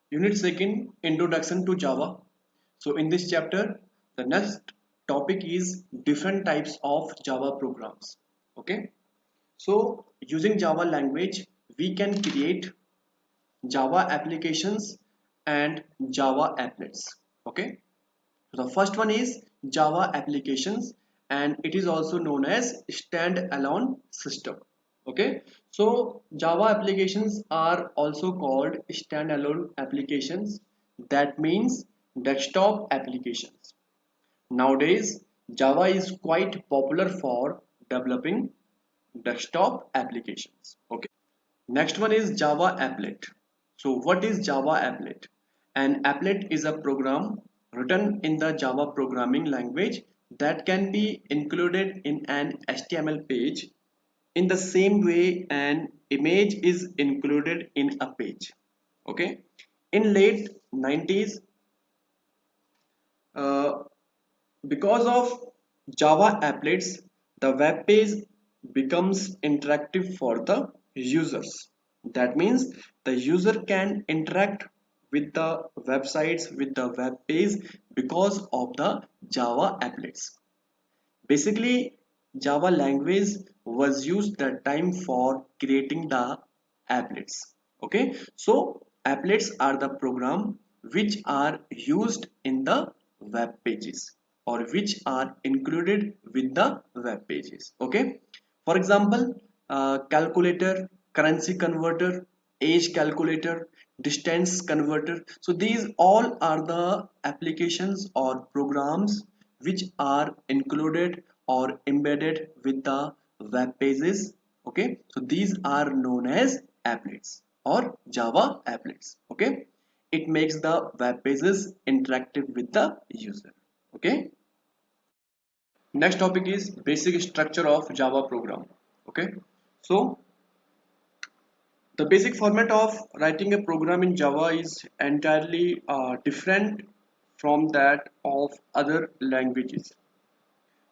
Unit 2nd, Introduction to Java. So in this chapter, the next topic is different types of Java programs. Okay. So using Java language, we can create Java applications and Java applets. Okay. So the first one is Java applications, and it is also known as standalone system. Okay, so Java applications are also called standalone applications. That means desktop applications. Nowadays, Java is quite popular for developing desktop applications. Okay. Next one is Java applet. So what is Java applet? An applet is a program written in the Java programming language that can be included in an HTML page in the same way an image is included in a page. Okay. In late 90s, uh, because of Java applets, the web page becomes interactive for the users. That means the user can interact with the websites, with the web page because of the Java applets. Basically, Java language was used that time for creating the applets. Okay, so applets are the program which are used in the web pages or which are included with the web pages. Okay, for example, calculator, currency converter, age calculator, distance converter. So these all are the applications or programs which are included or embedded with the web pages. Okay, so these are known as applets or Java applets. Okay, it makes the web pages interactive with the user. Okay, next topic is basic structure of Java program. Okay, so the basic format of writing a program in Java is entirely different from that of other languages.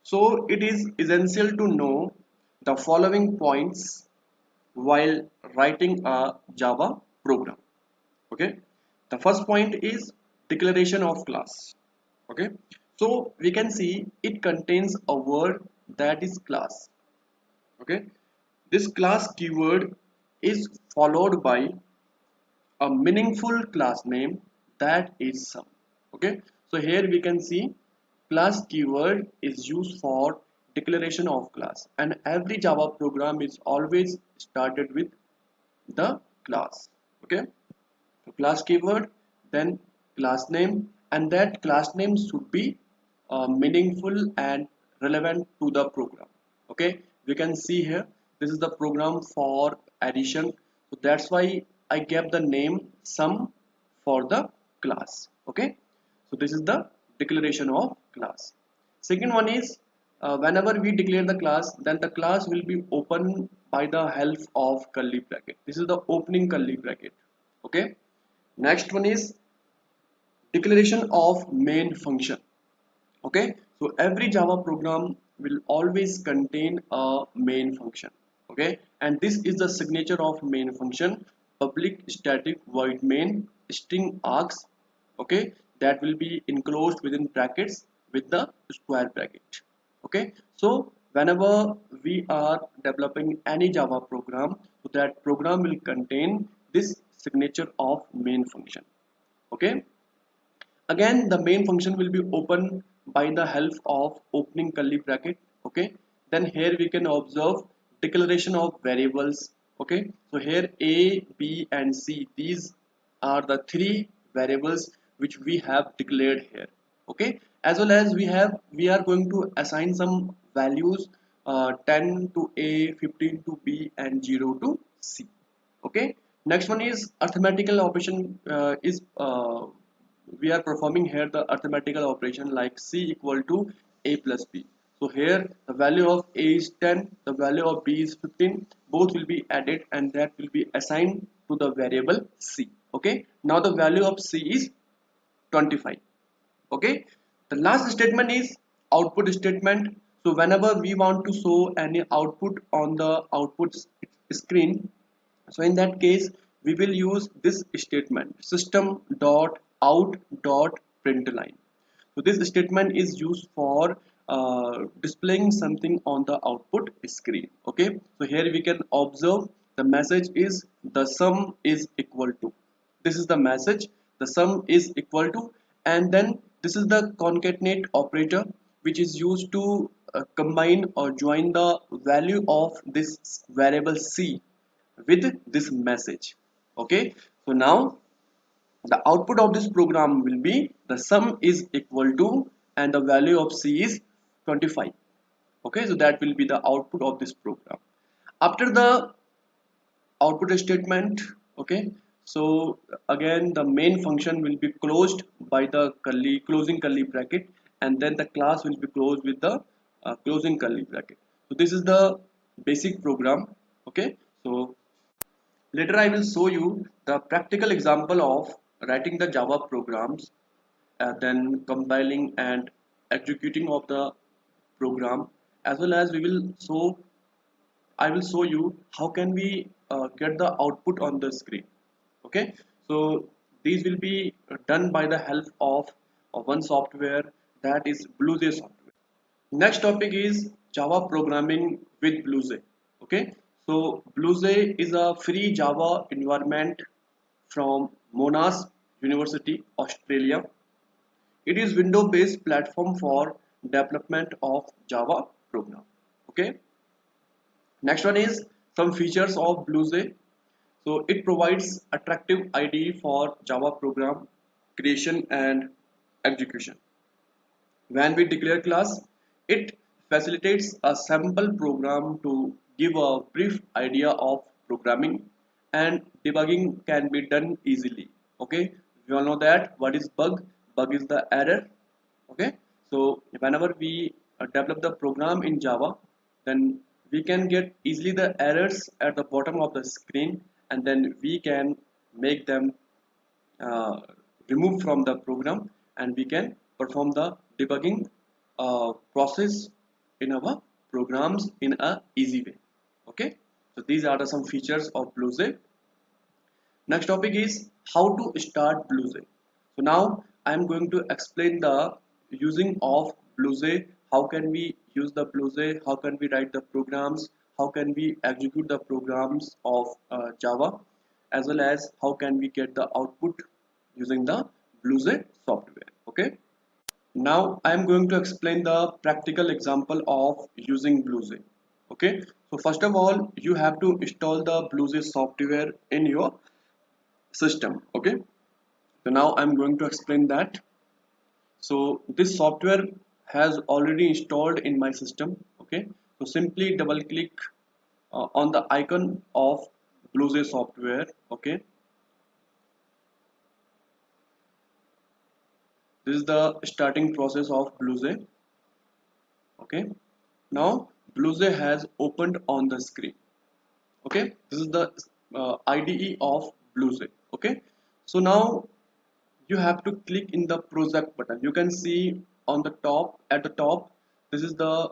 So it is essential to know the following points while writing a Java program. Okay. The first point is declaration of class. Okay. So we can see it contains a word that is class. Okay. This class keyword is followed by a meaningful class name that is sum. Okay, so here we can see class keyword is used for declaration of class, and every Java program is always started with the class. Okay, so class keyword, then class name, and that class name should be meaningful and relevant to the program. Okay, we can see here this is the program for addition, so that's why I gave the name sum for the class. Okay, so this is the declaration of class. Second one is whenever we declare the class, then the class will be open by the help of curly bracket. This is the opening curly bracket. Okay, next one is declaration of main function. Okay, so every Java program will always contain a main function. Okay, and this is the signature of main function: public static void main string args. Okay, that will be enclosed within brackets with the square bracket. Okay, so whenever we are developing any Java program, so that program will contain this signature of main function. Okay, again the main function will be open by the help of opening curly bracket. Okay, then here we can observe declaration of variables. Okay, so here a, b and c, these are the three variables which we have declared here. Okay, as well as we are going to assign some values, 10 to a, 15 to b and 0 to c. Okay, next one is arithmetical operation, is we are performing here the arithmetical operation like c equal to a plus b. So here the value of a is 10, the value of b is 15, both will be added and that will be assigned to the variable c. Okay, now the value of c is 25. Okay, the last statement is output statement. So whenever we want to show any output on the output screen, so in that case we will use this statement system.out.println. So this statement is used for displaying something on the output screen. Okay, so here we can observe the message is the sum is equal to. This is the message, the sum is equal to, and then this is the concatenate operator which is used to combine or join the value of this variable c with this message. Okay, so now the output of this program will be the sum is equal to and the value of c is 25. Okay, so that will be the output of this program. After the output statement, okay, so again the main function will be closed by the closing curly bracket, and then the class will be closed with the closing curly bracket. So this is the basic program. Okay, so later I will show you the practical example of writing the Java programs, then compiling and executing of the program, as well as we will show I will show you how can we get the output on the screen. Okay, so these will be done by the help of one software, that is BlueJ software. Next topic is Java programming with BlueJ. Okay, so BlueJ is a free Java environment from Monash University, Australia. It is Windows-based platform for development of Java program. Okay. Next one is some features of BlueJ. So it provides attractive IDE for Java program creation and execution. When we declare class, it facilitates a sample program to give a brief idea of programming, and debugging can be done easily. Okay, we all know that what is bug. Bug is the error. Okay, so whenever we develop the program in Java, then we can get easily the errors at the bottom of the screen, and then we can make them uh, removed from the program, and we can perform the debugging process in our programs in a easy way. Okay, so these are some features of BlueJ. Next topic is how to start BlueJ. So now I am going to explain the using of BlueJ. How can we use the BlueJ? How can we write the programs? How can we execute the programs of Java? As well as how can we get the output using the BlueJ software. Okay. Now I am going to explain the practical example of using BlueJ. Okay. So first of all, you have to install the BlueJ software in your system. Okay, so now I'm going to explain that. So this software has already installed in my system. Okay, so simply double click on the icon of BlueJ software. Okay, this is the starting process of BlueJ. Okay, now BlueJ has opened on the screen. Okay, this is the IDE of BlueJ. Okay, so now you have to click in the project button. You can see on the top, at the top, this is the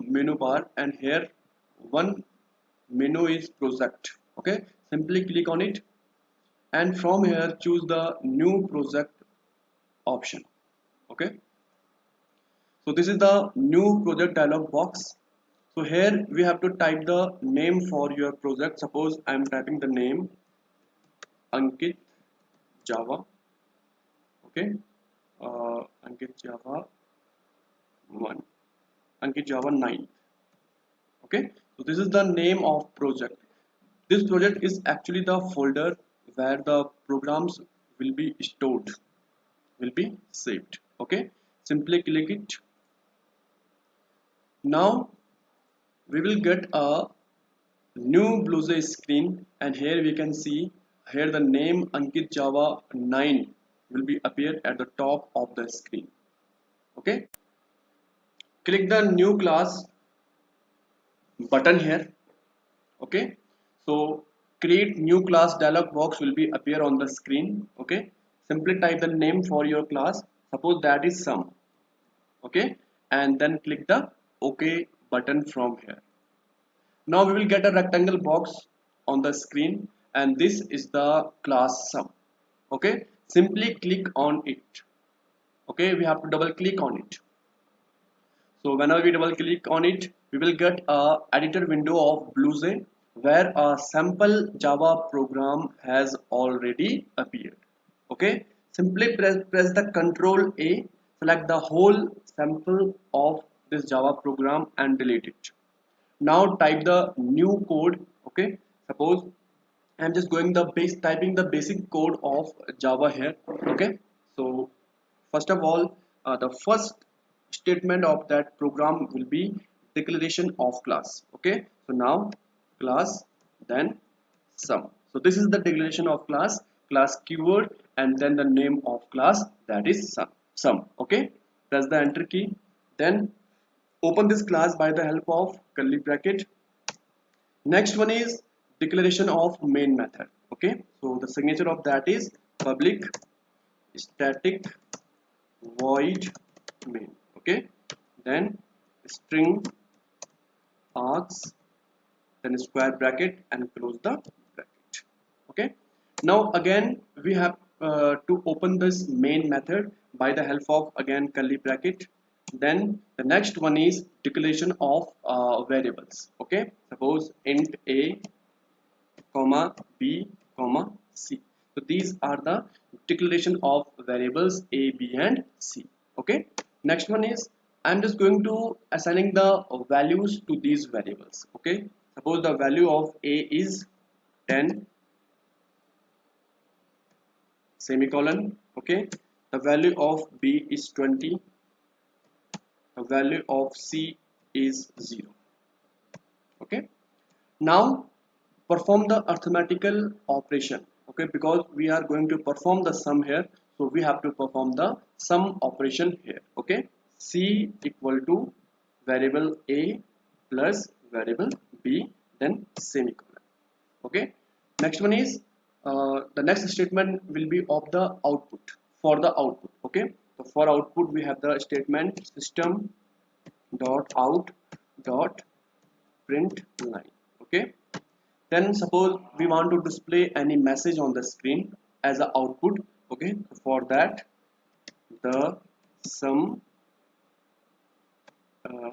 menu bar, and here one menu is project. Okay, simply click on it, and from here choose the new project option. Okay, so this is the new project dialog box. So here we have to type the name for your project. Suppose I am typing the name Ankit Java. Okay, Ankit Java 1, Ankit Java 9. Okay, so this is the name of project. This project is actually the folder where the programs will be stored, will be saved. Okay, simply click it. Now we will get a new BlueJ screen, and here we can see here the name Ankit Java 9 will be appear at the top of the screen. Okay, click the new class button here. Okay, so create new class dialog box will be appear on the screen. Okay, simply type the name for your class. Suppose that is sum. Okay, and then click the OK button from here. Now we will get a rectangle box on the screen, and this is the class sum. Okay, simply click on it. Okay, we have to double click on it. So whenever we double click on it, we will get a editor window of BlueJ where a sample Java program has already appeared. Okay, simply press the Control A, select the whole sample of this Java program and delete it. Now type the new code. Okay, suppose I'm just going the base typing the basic code of Java here. Okay, so first of all, the first statement of that program will be declaration of class. Okay, so now class, then sum. So this is the declaration of class keyword, and then the name of class, that is sum. Okay, press the enter key, then open this class by the help of curly bracket. Next one is declaration of main method. Okay, so the signature of that is public static void main. Okay, then string args, then square bracket and close the bracket. Okay, now again we have to open this main method by the help of again curly bracket. Then the next one is declaration of variables. Okay, suppose int a comma b comma c. So these are the declaration of variables a, b and c. Okay, next one is I'm just going to assigning the values to these variables. Okay, suppose the value of a is 10 semicolon. Okay, the value of b is 20, the value of c is 0. Okay, now perform the arithmetical operation. Okay, because we are going to perform the sum here, so we have to perform the sum operation here. Okay, c equal to variable a plus variable b, then semicolon. Okay, next one is the next statement will be of the output. For the output, okay, so for output we have the statement system dot out dot print line. Okay, then suppose we want to display any message on the screen as an output. Okay, for that the sum uh,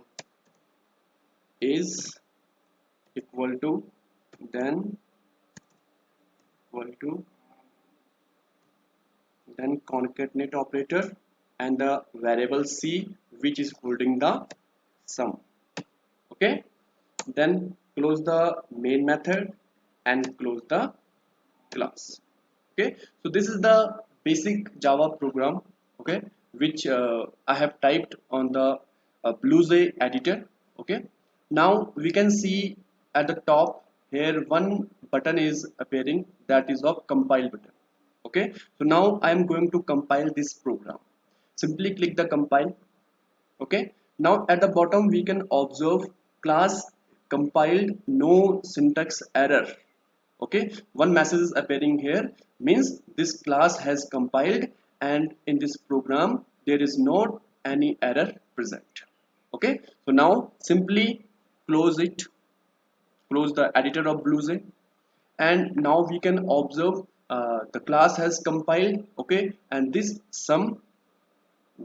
is equal to, then equal to, then concatenate operator and the variable c which is holding the sum. Okay, then close the main method and close the class. Okay, so this is the basic Java program. Okay, which I have typed on the BlueJ editor. Okay, now we can see at the top here one button is appearing, that is of compile button. Okay, so now I am going to compile this program. Simply click the compile. Okay, now at the bottom we can observe class compiled, no syntax error. Okay, one message is appearing here, means this class has compiled and in this program there is not any error present. Okay, so now simply close it, close the editor of BlueJ, and now we can observe the class has compiled. Okay, and this sum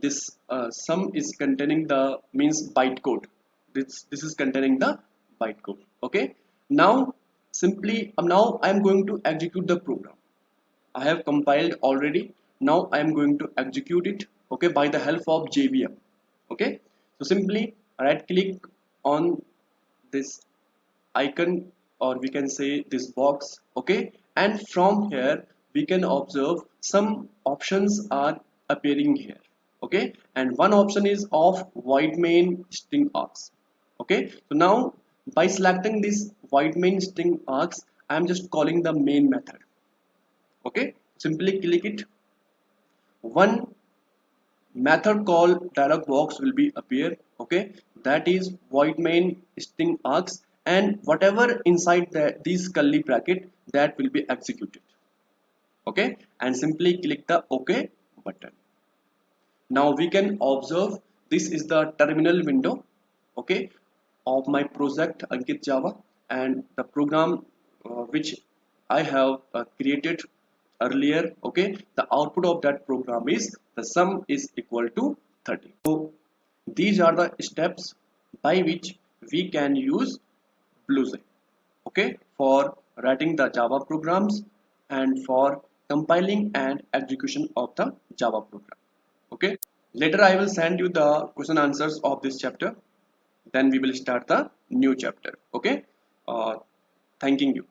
is containing the means bytecode. This is containing the bytecode. Okay, now simply now I am going to execute the program. I have compiled already. Now I am going to execute it. Okay, by the help of JVM. Okay, so simply right click on this icon, or we can say this box. Okay, and from here we can observe some options are appearing here. Okay, and one option is of void main string args. Okay, so now by selecting this void main string args, I am just calling the main method. Okay, simply click it. One method call dialog box will be appear. Okay, that is void main string args, and whatever inside these curly bracket, that will be executed. Okay, and simply click the OK button. Now we can observe this is the terminal window. Okay, of my project Ankit Java, and the program which I have created earlier. Okay, the output of that program is the sum is equal to 30. So these are the steps by which we can use BlueSky, okay, for writing the Java programs and for compiling and execution of the Java program. Okay, later I will send you the question answers of this chapter, then we will start the new chapter. Okay, uh, thanking you.